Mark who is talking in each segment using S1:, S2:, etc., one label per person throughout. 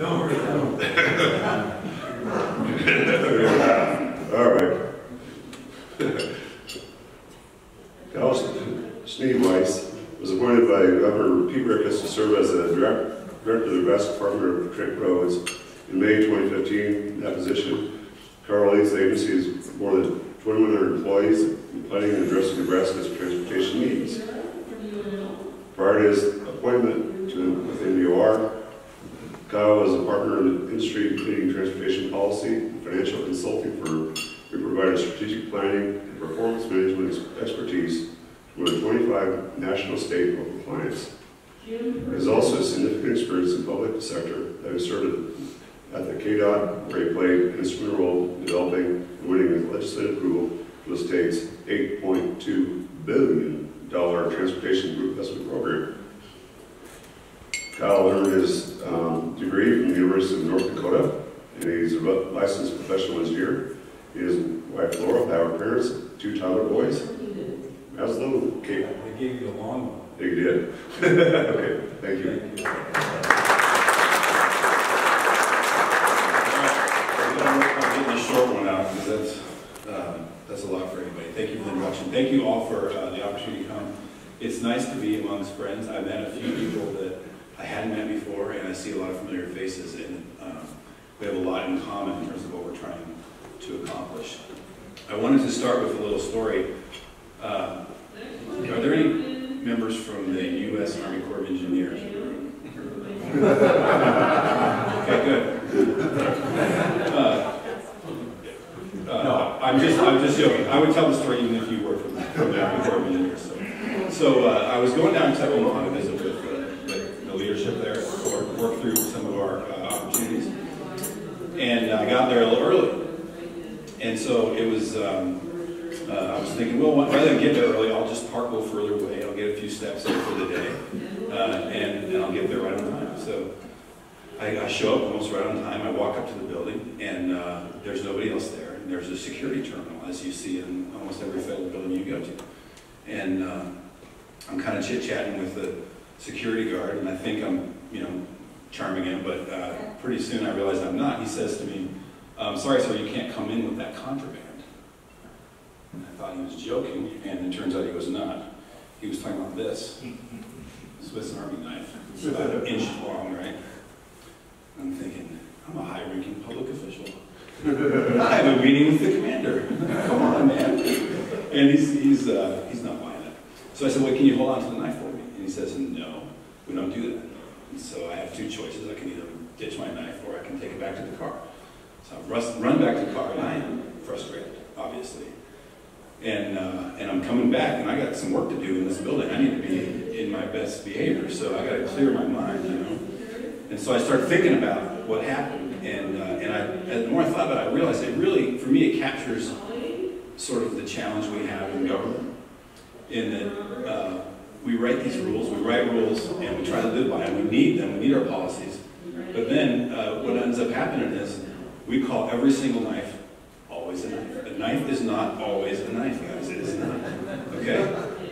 S1: All right. Schneweis was appointed by Governor Pete Rickus to serve as the director of the Nebraska Department of Roads in May 2015. In that position, Carl leads the agency has more than 2,100 employees, planning and addressing Nebraska's transportation needs. Prior to his appointment with NDOT, Kyle was a partner in the industry leading transportation policy and financial consulting firm. We provided strategic planning and performance management expertise for more than 25 national, state, and local clients. He has also a significant experience in the public sector, having served at the KDOT, where he played an instrumental role in developing and winning the legislative approval for the state's $8.2 billion transportation group investment program. Kyle earned his degree from the University of North Dakota, and he's a licensed professional engineer. He and his wife Laura have parents, 2 toddler boys. How's the little Kate?
S2: I gave you the long one.
S1: You did. Okay, thank you.
S2: I'll get the short one out because that's a lot for everybody. Thank you for the introduction. Thank you all for the opportunity to come. It's nice to be amongst friends. I've met a few people that I hadn't met before, and I see a lot of familiar faces, and we have a lot in common in terms of what we're trying to accomplish. I wanted to start with a little story. Are there any members from the U.S. Army Corps of Engineers? Okay, good. I'm just joking. I would tell the story even if you were from the Army Corps of Engineers. So I was going down to Omaha to visit with the leadership there, to work through some of our opportunities. And I got there a little early. And so it was, I was thinking, well, rather than get there early, I'll just park a little further away. I'll get a few steps in for the day, and I'll get there right on time. So I show up almost right on time. I walk up to the building, and there's nobody else there. And there's a security terminal, as you see in almost every federal building you go to. And I'm kind of chit-chatting with the security guard, and I think I'm, charming him, but pretty soon I realize I'm not. He says to me, sorry, sir, you can't come in with that contraband. And I thought he was joking, and it turns out he was not. He was talking about this Swiss Army knife. It's about an inch long, right? I'm thinking, I'm a high-ranking public official. I have a meeting with the commander. Come on, man. And he's not buying it. So I said, well, can you hold on to the knife for me? And he says, no, we don't do that. And so I have 2 choices. I can either ditch my knife or I can take it back to the car. So I run back to the car, and I am frustrated, obviously. And I'm coming back, and I got some work to do in this building. I need to be in my best behavior, so I got to clear my mind, And so I started thinking about what happened, and the more I thought about it, I realized it really, for me, it captures sort of the challenge we have in government, in that we write these rules, and we try to live by them. We need them, we need our policies. But then what ends up happening is we call every single knife always a knife. A knife is not always a knife, guys. It is not. Okay?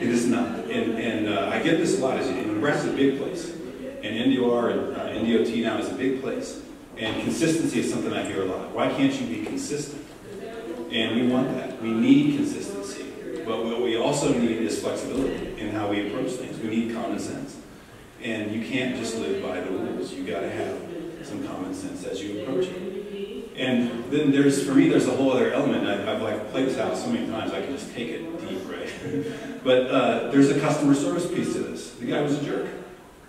S2: It is not. And I get this a lot. Nebraska is a big place. And NDOR and NDOT now is a big place. And consistency is something I hear a lot. Why can't you be consistent? And we want that. We need consistency. But what we also need is flexibility in how we approach things. We need common sense. And you can't just live by the rules. You got to have some common sense as you approach it. And then for me, there's a whole other element. I've played this out so many times, I can just take it deep, right? But there's a customer service piece to this. The guy was a jerk.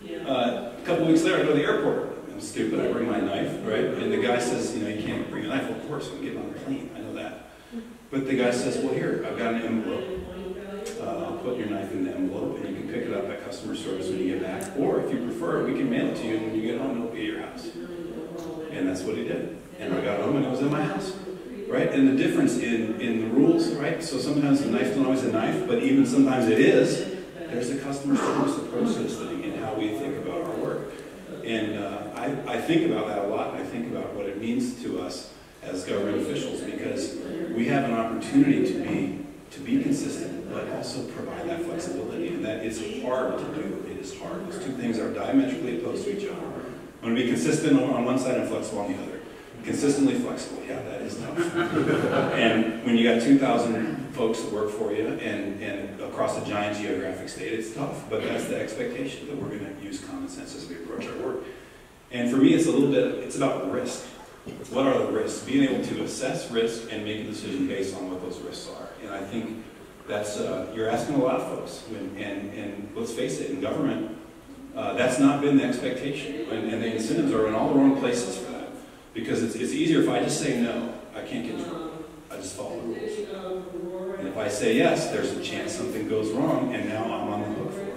S2: A couple weeks later, I go to the airport. I'm stupid, I bring my knife, right? And the guy says, you can't bring a knife. Well, of course, I'm getting on the plane, I know that. But the guy says, well, here, I've got an envelope. I'll put your knife in the envelope, and you can pick it up at customer service when you get back. Or if you prefer, we can mail it to you, and when you get home, it'll be at your house. And that's what he did. And I got home, and it was in my house. Right? And the difference in the rules, right? So sometimes the knife's not always a knife, but even sometimes it is. There's a customer service approach to this thing and how we think about our work. And I think about that a lot. I think about what it means to us as government officials, because we have an opportunity to be consistent, but also provide that flexibility. And that is hard to do. It is hard. Those two things are diametrically opposed to each other. I'm going to be consistent on one side and flexible on the other. Consistently flexible, yeah, that is tough. And when you got 2,000 folks that work for you and across a giant geographic state, it's tough, but that's the expectation, that we're going to use common sense as we approach our work. And for me, it's about risk. What are the risks? Being able to assess risk and make a decision based on what those risks are. And I think that's, you're asking a lot of folks. And let's face it, in government, that's not been the expectation. And the incentives are in all the wrong places for that. Because it's easier if I just say no, I can't get in trouble. I just follow the rules. And if I say yes, there's a chance something goes wrong, and now I'm on the hook for it.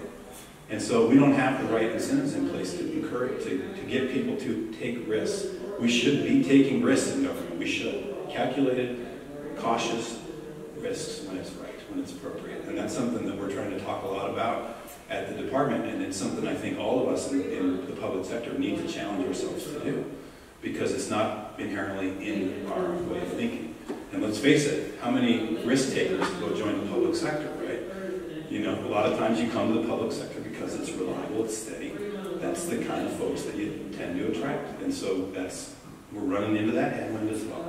S2: And so we don't have the right incentives in place to encourage, to get people to take risks. We should be taking risks in government. We should. Calculated, cautious risks when it's right, when it's appropriate. And that's something that we're trying to talk a lot about at the department, and it's something I think all of us in the public sector need to challenge ourselves to do, because it's not inherently in our way of thinking. And let's face it, how many risk takers go join the public sector, right? You know, a lot of times you come to the public sector because it's reliable, it's steady. That's the kind of folks that you tend to attract. And so we're running into that headwind as well.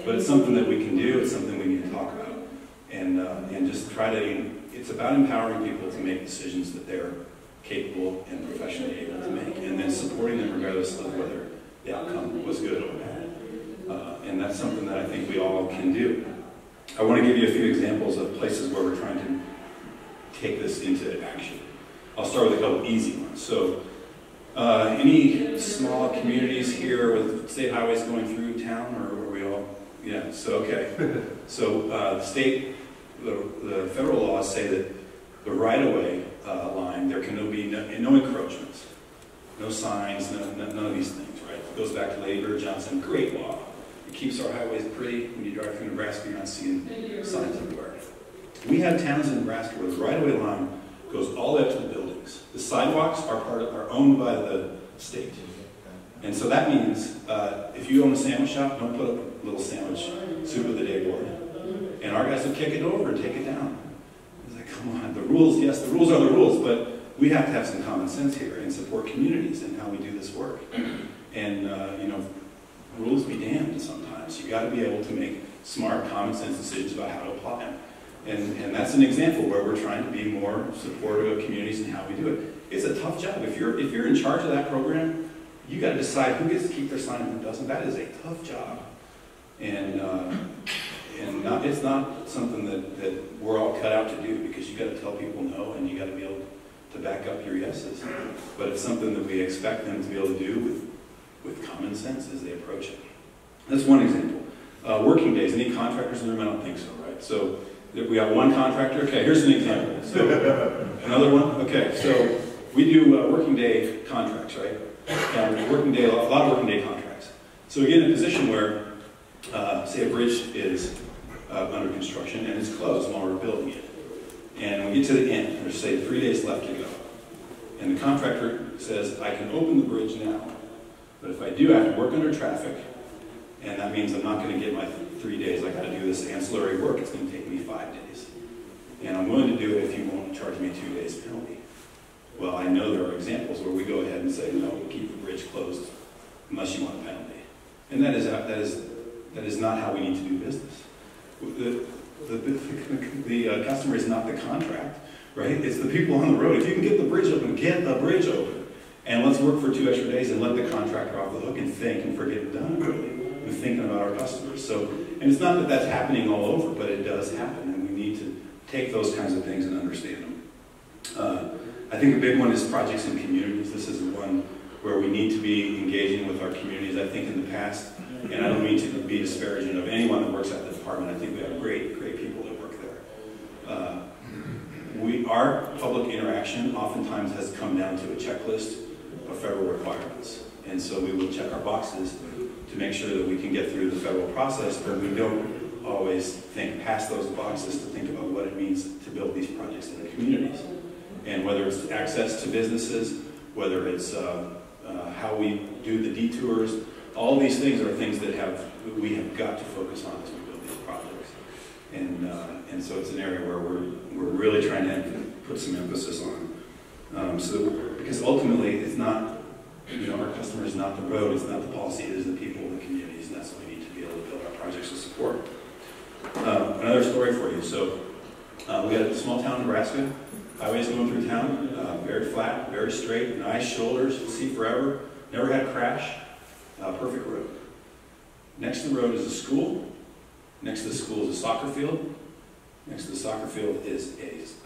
S2: But it's something that we can do, it's something we need to talk about. And just try to, it's about empowering people to make decisions that they're capable and professionally able to make, and then supporting them regardless of whether the outcome was good or bad. And that's something that I think we all can do. I want to give you a few examples of places where we're trying to take this into action. I'll start with a couple easy ones. So, any small communities here with state highways going through town, or are we all? Yeah, so okay. So the federal laws say that the right-of-way line, there can be no encroachments, no signs, none of these things, right? It goes back to Lady Bird Johnson, great law. It keeps our highways pretty. When you drive through Nebraska, you're not seeing signs everywhere. We have towns in Nebraska where the right-of-way line goes all the way up to the buildings. The sidewalks are owned by the state. And so that means if you own a sandwich shop, don't put up a little sandwich soup of the day board. And our guys will kick it over and take it down. It's like, come on, the rules, yes, the rules are the rules, but we have to have some common sense here and support communities in how we do this work. And, you know, rules be damned sometimes. You got to be able to make smart, common sense decisions about how to apply them. And that's an example where we're trying to be more supportive of communities and how we do it. It's a tough job. If you're in charge of that program, you got to decide who gets to keep their sign and who doesn't. That is a tough job. And it's not something that we're all cut out to do, because you got to tell people no, and you got to be able to back up your yeses. But it's something that we expect them to be able to do with common sense as they approach it. That's one example. Working days. Any contractors in the room? I don't think so, right? So we have one contractor. Okay, here's an example. So another one. Okay, so we do working day contracts, right? And working day, a lot of working day contracts. So we get in a position where, say, a bridge is under construction and it's closed while we're building it. And we get to the end, there's say 3 days left to go. And the contractor says, I can open the bridge now, but if I do, I have to work under traffic, and that means I'm not going to get my 3 days. I got to do this ancillary work. It's going to take me 5 days. And I'm willing to do it if you won't charge me 2 days penalty. Well, I know there are examples where we go ahead and say, no, we'll keep the bridge closed unless you want a penalty. And that is not how we need to do business. The customer is not the contract, right? It's the people on the road. If you can get the bridge open, get the bridge open. And let's work for 2 extra days and let the contractor off the hook and think and forget it done, really. We're thinking about our customers. So, and it's not that that's happening all over, but it does happen, and we need to take those kinds of things and understand them. I think a big one is projects in communities. This is one where we need to be engaging with our communities. I think in the past, and I don't mean to be disparaging of anyone that works at the department, I think we have great people that work there. Our public interaction oftentimes has come down to a checklist of federal requirements. And so we will check our boxes to make sure that we can get through the federal process, but we don't always think past those boxes to think about what it means to build these projects in the communities. And whether it's access to businesses, whether it's how we do the detours, all these things are things that we have got to focus on as we build these projects. And so it's an area where we're really trying to put some emphasis on. Because ultimately it's not our customer is not the road, it's not the policy, it is the people and the communities, and that's what we need to be able to build our projects to support. Another story for you. So we had a small town in Nebraska. Highways going through town, very flat, very straight, nice shoulders, see forever, never had a crash, perfect road. Next to the road is a school. Next to the school is a soccer field. Next to the soccer field is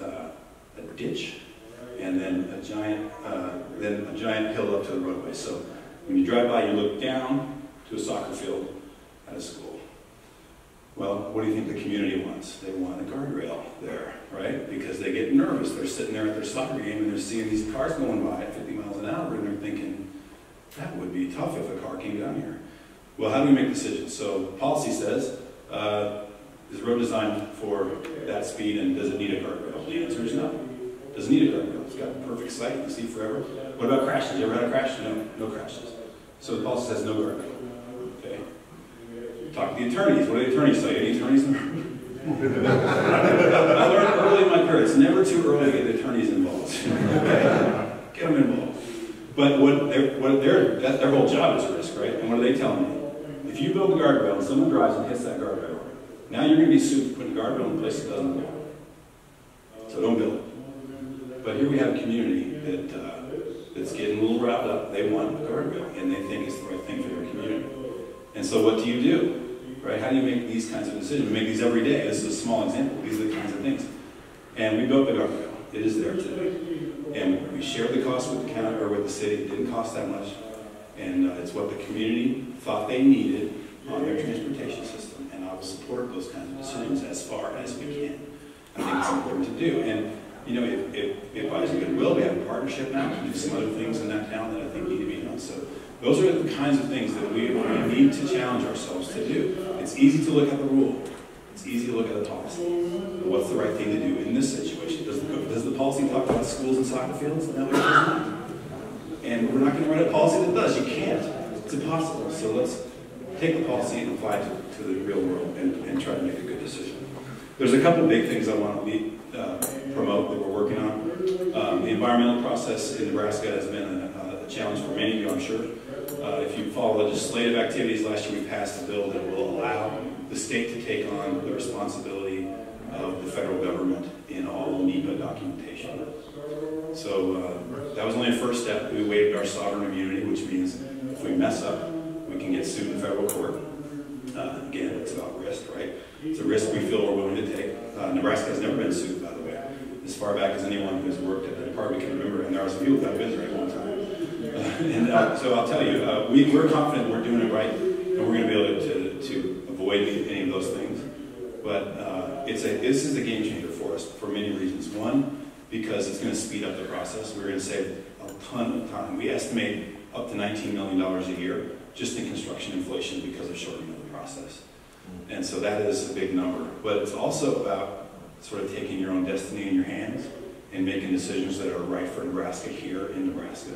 S2: a ditch, and then a giant hill up to the roadway. So when you drive by, you look down to a soccer field at a school. Well, what do you think the community wants? They want a guardrail there, right? Because they get nervous. They're sitting there at their soccer game and they're seeing these cars going by at 50 miles an hour, and they're thinking, that would be tough if a car came down here. Well, how do we make decisions? So policy says, is the road designed for that speed, and does it need a guardrail? The answer is no. Does it need a guardrail? It's got a perfect sight, you can see forever. What about crashes? You ever had a crash? No crashes. So the policy says no guardrail. Okay. Talk to the attorneys. What do the attorneys say? Any attorneys in the room? I learned early in my career, it's never too early to get the attorneys involved. Okay? Get them involved. But their whole job is a risk, right? And what do they tell me? If you build a guardrail and someone drives and hits that guardrail, now you're going to be sued for putting a guardrail in a place that doesn't belong. So don't build it. But here we have a community that's getting a little riled up. They want a guardrail, and they think it's the right thing for their community. And so what do you do? Right? How do you make these kinds of decisions? We make these every day. This is a small example. These are the kinds of things. And we built the guardrail. It is there today. And we shared the cost with the county or with the city. It didn't cost that much. And it's what the community thought they needed on their transportation system. And I will support those kinds of decisions as far as we can. I think it's important to do. And it buys a goodwill. We have a partnership now to do some other things in that town that I think need to be done. So those are the kinds of things that we need to challenge ourselves to do. It's easy to look at the rule. It's easy to look at the policy. But what's the right thing to do in this situation? Does the policy talk about schools and soccer fields? No, it does not. And we're not going to write a policy that does. You can't. It's impossible. So let's take the policy and apply it to the real world and try to make a good decision. There's a couple of big things I want to promote that we're working on. The environmental process in Nebraska has been a challenge for many of you, I'm sure. If you follow legislative activities, last year we passed a bill that will allow the state to take on the responsibility of the federal government in all NEPA documentation. So that was only a first step. We waived our sovereign immunity, which means if we mess up, we can get sued in federal court. Again, it's about risk, right? It's a risk we feel we're willing to take. Nebraska has never been sued, by the way, as far back as anyone who's worked at the department can remember, and there are some people that have been there at one time. So I'll tell you, we're confident we're doing it right, and we're going to be able to avoid any of those things. But this is a game changer for us for many reasons. One, because it's going to speed up the process. We're going to save a ton of time. We estimate up to $19 million a year just in construction inflation because of shortening of the process. And so that is a big number. But it's also about sort of taking your own destiny in your hands and making decisions that are right for Nebraska here in Nebraska.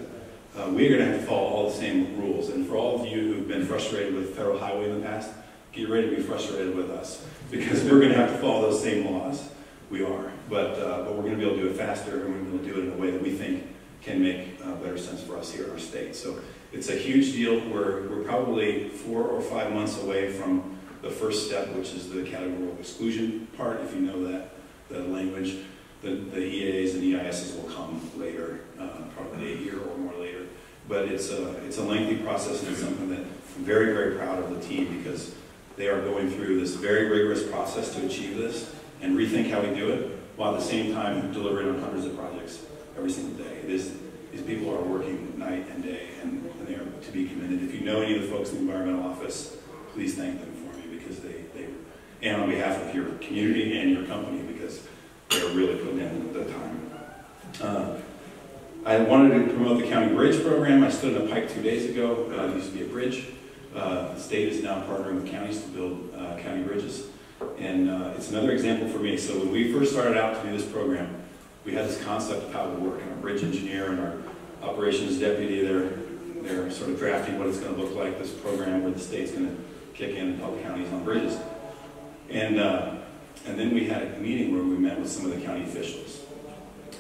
S2: We're going to have to follow all the same rules. And for all of you who've been frustrated with federal highway in the past, get ready to be frustrated with us because we're going to have to follow those same laws. We are. But we're going to be able to do it faster, and we're going to be able to do it in a way that we think can make better sense for us here in our state. So it's a huge deal. We're probably 4 or 5 months away from the first step, which is the categorical exclusion part, if you know that language. The EAs and EISs will come later, probably a year or more later. But it's a lengthy process, and it's something that I'm very, very proud of the team because they are going through this very rigorous process to achieve this and rethink how we do it, while at the same time delivering on hundreds of projects every single day. These people are working night and day, and they are to be commended. If you know any of the folks in the environmental office, please thank them for me because and on behalf of your community and your company, because they're really putting in the time. I wanted to promote the county bridge program. I stood in a pike 2 days ago. It used to be a bridge. The state is now partnering with counties to build county bridges. And it's another example for me. So when we first started out to do this program, we had this concept of how it would work. And our bridge engineer and our operations deputy, they're sort of drafting what it's going to look like, this program where the state's going to kick in and help counties on bridges. And then we had a meeting where we met with some of the county officials.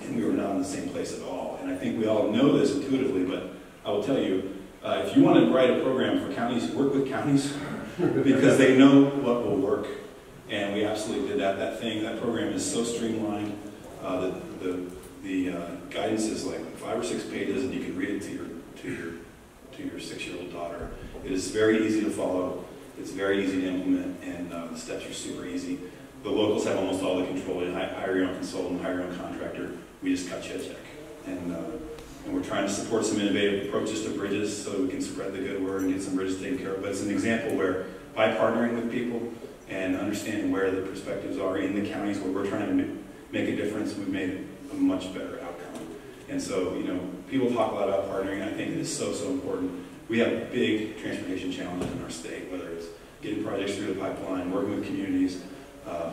S2: And we were not in the same place at all. And I think we all know this intuitively, but I I will tell you, if you want to write a program for counties, work with counties because they know what will work. And we absolutely did that. That program is so streamlined. The guidance is like 5 or 6 pages, and you can read it to your 6-year-old daughter. It is very easy to follow. It's very easy to implement, and the steps are super easy. The locals have almost all the control. You hire your own consultant, hire your own contractor. We just cut you a check. And we're trying to support some innovative approaches to bridges so we can spread the good word and get some bridges taken care of. But it's an example where by partnering with people and understanding where the perspectives are in the counties where we're trying to make a difference, we've made a much better outcome. And so, you know, people talk a lot about partnering. I think it is so, so important. We have big transportation challenges in our state, whether it's getting projects through the pipeline, working with communities,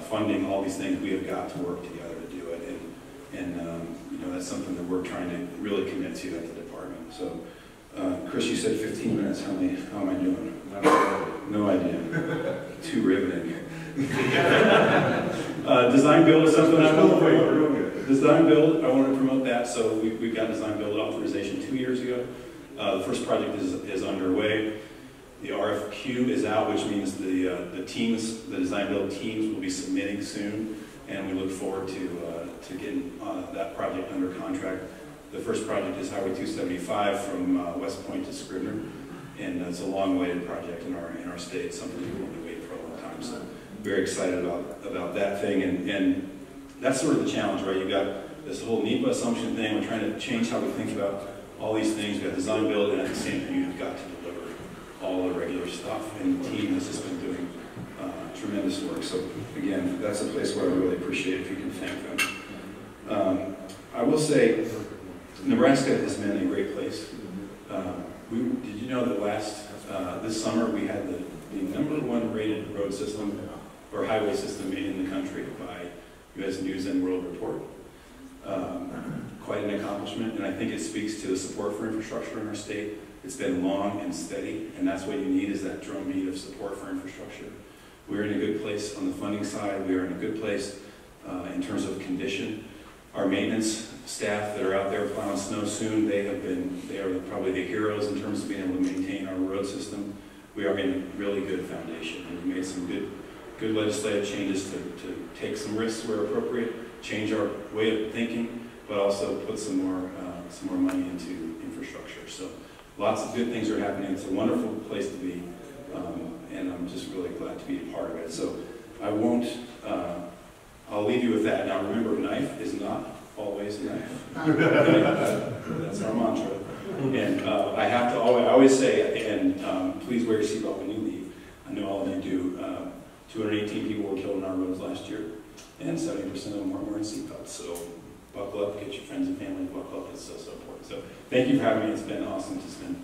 S2: funding, all these things. We have got to work together to do it. And you know, that's something that we're trying to really commit to at the department. So, Chris, you said 15 minutes. How am I doing? No idea. Too riveting. Design build is something I want to promote. Design build, I want to promote that. So we've got design build authorization 2 years ago. The first project is underway. The RFQ is out, which means the design build teams will be submitting soon, and we look forward to getting that project under contract. The first project is Highway 275 from West Point to Scribner, and it's a long-awaited project in our state, something we've been waiting for a long time. So very excited about that thing, and that's sort of the challenge, right? You've got this whole NeAPWA assumption thing. We're trying to change how we think about all these things. We've got design build, and at the same time, you've got to deliver all the regular stuff, and the team has just been doing tremendous work. So again, that's a place where I really appreciate if you can thank them. I will say, Nebraska has been a great place. Did you know that this summer we had the #1 rated road system or highway system in the country by U.S. News and World Report? Quite an accomplishment, and I think it speaks to the support for infrastructure in our state. It's been long and steady, and that's what you need, is that drumbeat of support for infrastructure. We're in a good place on the funding side. We are in a good place in terms of condition. Our maintenance staff that are out there plowing snow soon, they are probably the heroes in terms of being able to maintain our road system. We are in a really good foundation, and we made some good legislative changes to take some risks where appropriate, change our way of thinking, but also put some more money into infrastructure. So lots of good things are happening. It's a wonderful place to be, and I'm just really glad to be a part of it. So I'll leave you with that. Now remember, knife is not always knife. That's our mantra. And I always say at the end, please wear your seatbelt when you leave. I know all of you do. 218 people were killed on our roads last year, and 70% of them weren't wearing seatbelts. So buckle up, get your friends and family to buckle up. It's so, so important. So thank you for having me. It's been awesome to spend